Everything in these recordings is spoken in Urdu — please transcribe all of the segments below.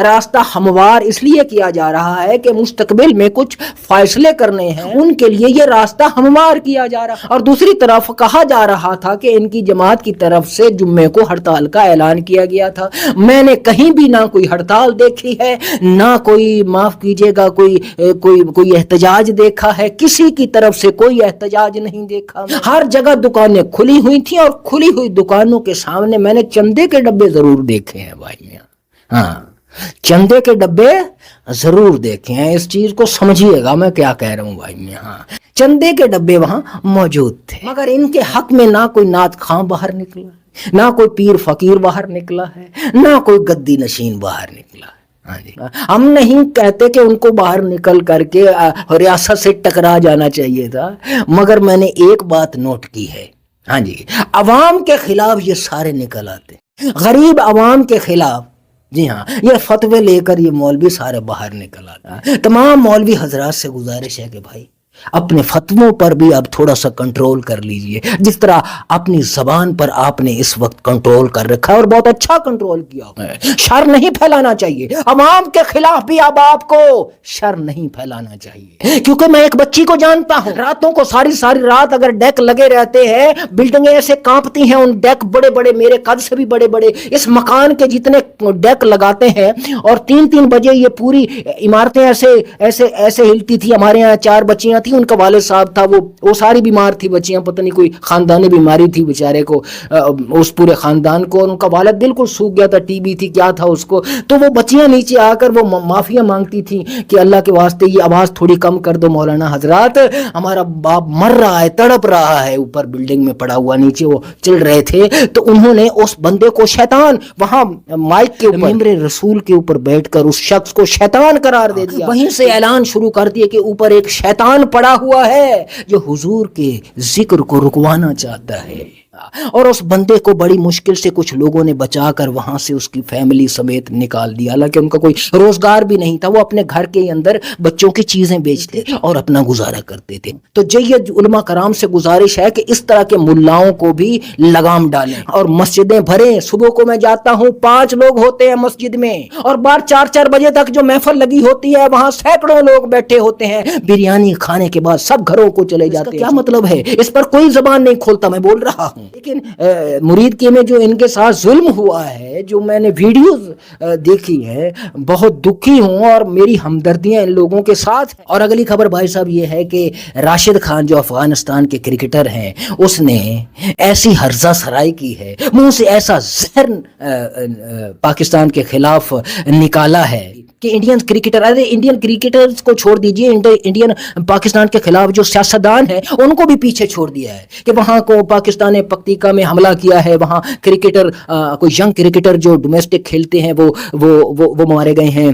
راستہ ہموار اس لیے کیا جا رہا ہے کہ مستقبل میں کچھ فیصلے کرنے ہیں، ان کے لیے یہ راستہ ہموار کیا جا رہا ہے۔ اور دوسری طرف کہا جا رہا تھا کہ ان کی جماعت کی طرف سے جمعے کو ہڑتال کا اعلان کیا گیا تھا۔ میں نے کہیں بھی نہ کوئی ہڑتال دیکھی ہے، نہ کوئی معاف کیجیے گا کوئی احتجاج دیکھا ہے، کسی کی طرف سے کوئی احتجاج نہیں دیکھا۔ ہر جگہ دکانیں کھلی ہوئی تھیں اور کھلی ہوئی دکانوں کے سامنے میں نے چندے کے ڈبے ضرور دیکھے ہیں بھائی، ہاں چندے کے ڈبے ضرور دیکھے ہیں۔ اس چیز کو سمجھیے گا میں کیا کہہ رہا ہوں بھائی، ہاں چندے کے ڈبے وہاں موجود تھے، مگر ان کے حق میں نہ کوئی نعت خواں باہر نکلا، نہ کوئی پیر فقیر باہر نکلا ہے، نہ کوئی گدی نشین باہر نکلا ہے۔ ہم نہیں کہتے کہ ان کو باہر نکل کر کے ریاست سے ٹکرا جانا چاہیے تھا، مگر میں نے ایک بات نوٹ کی ہے، ہاں جی، عوام کے خلاف یہ سارے نکل آتے، غریب عوام کے خلاف، جی ہاں، یہ فتوے لے کر یہ مولوی سارے باہر نکل آتا۔ تمام مولوی حضرات سے گزارش ہے کہ بھائی اپنے فتووں پر بھی اب تھوڑا سا کنٹرول کر لیجئے، جس طرح اپنی زبان پر آپ نے اس وقت کنٹرول کر رکھا ہے اور بہت اچھا کنٹرول کیا ہے۔ شر نہیں پھیلانا چاہیے، عوام کے خلاف بھی اب آپ کو شر نہیں پھیلانا چاہیے، کیونکہ میں ایک بچی کو جانتا ہوں، راتوں کو ساری رات اگر ڈیک لگے رہتے ہیں، بلڈنگیں ایسے کانپتی ہیں، ان ڈیک بڑے بڑے، میرے قد سے بھی بڑے بڑے، اس مکان کے جتنے ڈیک لگاتے ہیں، اور 3 بجے یہ پوری عمارتیں ایسے ہلتی تھی۔ ہمارے یہاں 4 بچیاں تھیں، ان کا والد صاحب تھا، وہ ساری بیمار تھی بچیاں، پتہ نہیں کوئی خاندانی بیماری تھی بیچارے کو، اس پورے خاندان کو، اور ان کا والد بالکل سوکھ گیا تھا، ٹی بی تھی، کیا تھا اس کو، تو وہ بچیاں نیچے آ کر وہ معافیاں مانگتی تھیں کہ اللہ کے واسطے یہ آواز تھوڑی کم کر دو مولانا حضرات، ہمارا باپ مر رہا ہے، تڑپ رہا ہے، اوپر بلڈنگ میں پڑا ہوا، نیچے وہ چل رہے تھے۔ تو انہوں نے اس بندے کو شیطان، وہاں مائک کے ممبر رسول کے اوپر بیٹھ کر اس شخص کو شیطان قرار دے دیا، وہیں سے اعلان شروع کر دیا کہ اوپر ایک شیطان پڑا ہوا ہے جو حضور کے ذکر کو رکوانا چاہتا ہے۔ اور اس بندے کو بڑی مشکل سے کچھ لوگوں نے بچا کر وہاں سے اس کی فیملی سمیت نکال دیا، حالانکہ ان کا کوئی روزگار بھی نہیں تھا، وہ اپنے گھر کے اندر بچوں کی چیزیں بیچتے اور اپنا گزارا کرتے تھے۔ تو جید علماء کرام سے گزارش ہے کہ اس طرح کے ملاؤں کو بھی لگام ڈالیں اور مسجدیں بھریں۔ صبح کو میں جاتا ہوں، 5 لوگ ہوتے ہیں مسجد میں، اور بار 4 بجے تک جو محفل لگی ہوتی ہے وہاں سینکڑوں لوگ بیٹھے ہوتے ہیں، بریانی کھانے کے بعد سب گھروں کو چلے جاتے ہیں۔ کیا مطلب ہے؟ اس پر کوئی زبان نہیں کھولتا، میں بول رہا ہوں، لیکن مرید کے میں جو ان کے ساتھ ظلم ہوا ہے، جو میں نے ویڈیوز دیکھی ہے، بہت دکھی ہوں اور میری ہمدردیاں ان لوگوں کے ساتھ ہیں۔ اور اگلی خبر بھائی صاحب یہ ہے کہ راشد خان جو افغانستان کے کرکٹر ہیں، اس نے ایسی ہرزہ سرائی کی ہے، منہ سے ایسا زہر پاکستان کے خلاف نکالا ہے کہ انڈین کرکٹرز کو چھوڑ دیجئے، انڈین پاکستان کے خلاف جو سیاستدان ہیں ان کو بھی پیچھے چھوڑ دیا ہے کہ وہاں کو پاکستان نے پکتیکا میں حملہ کیا ہے، وہاں کرکٹر کوئی ینگ کرکٹر جو ڈومیسٹک کھیلتے ہیں وہ مارے گئے ہیں،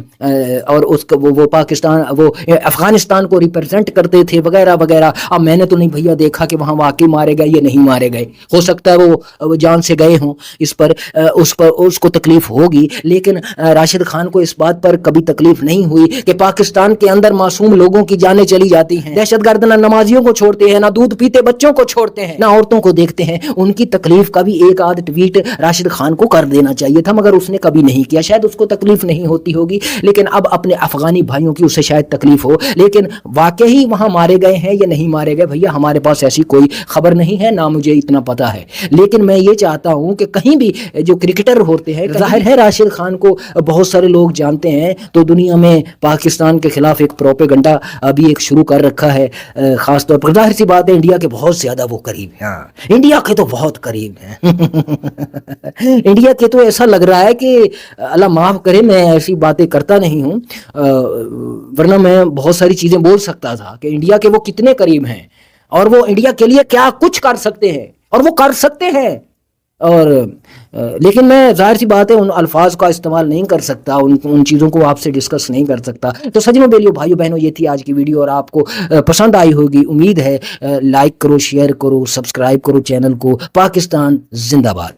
اور اس کا وہ پاکستان، وہ افغانستان کو ریپرزینٹ کرتے تھے وغیرہ وغیرہ۔ اب میں نے تو نہیں بھیا دیکھا کہ وہاں واقعی مارے گئے یا نہیں مارے گئے، ہو سکتا ہے وہ جان سے گئے ہوں، اس کو تکلیف ہوگی، لیکن راشد خان کو اس بات پر کبھی تکلیف نہیں ہوئی کہ پاکستان کے اندر معصوم لوگوں کی جانیں چلی جاتی ہیں، دہشت گرد نہ نمازیوں کو چھوڑتے ہیں، نہ دودھ پیتے بچوں کو چھوڑتے ہیں، نہ عورتوں کو دیکھتے ہیں۔ ان کی تکلیف کا بھی ایک آدھ ٹویٹ راشد خان کو کر دینا چاہیے تھا، مگر اس نے کبھی نہیں کیا، شاید اس کو تکلیف نہیں ہوتی ہوگی، لیکن اب اپنے افغانی بھائیوں کی اسے شاید تکلیف ہو۔ لیکن واقعی وہاں مارے گئے ہیں یا نہیں مارے گئے بھیا، ہمارے پاس ایسی کوئی خبر نہیں ہے، نہ مجھے اتنا پتا ہے، لیکن میں یہ چاہتا ہوں کہ کہیں بھی جو کرکٹر ہوتے ہیں، ظاہر ہے راشد خان کو بہت سارے لوگ جانتے ہیں، تو دنیا میں پاکستان کے خلاف ایک پروپیگنڈا ابھی ایک شروع کر رکھا ہے، خاص طور پر ظاہر سی بات ہے انڈیا کے بہت زیادہ وہ قریب ہیں، انڈیا کے تو بہت قریب ہیں انڈیا کے تو ایسا لگ رہا ہے کہ اللہ معاف کرے میں ایسی باتیں کرتا نہیں ہوں، ورنہ میں بہت ساری چیزیں بول سکتا تھا کہ انڈیا کے وہ کتنے قریب ہیں اور وہ انڈیا کے لیے کیا کچھ کر سکتے ہیں، اور وہ کر سکتے ہیں، اور لیکن میں ظاہر سی بات ہے ان الفاظ کا استعمال نہیں کر سکتا، ان چیزوں کو آپ سے ڈسکس نہیں کر سکتا۔ تو سجنوں بیلیو بھائیو بہنوں، یہ تھی آج کی ویڈیو، اور آپ کو پسند آئی ہوگی، امید ہے۔ لائک کرو، شیئر کرو، سبسکرائب کرو چینل کو۔ پاکستان زندہ باد۔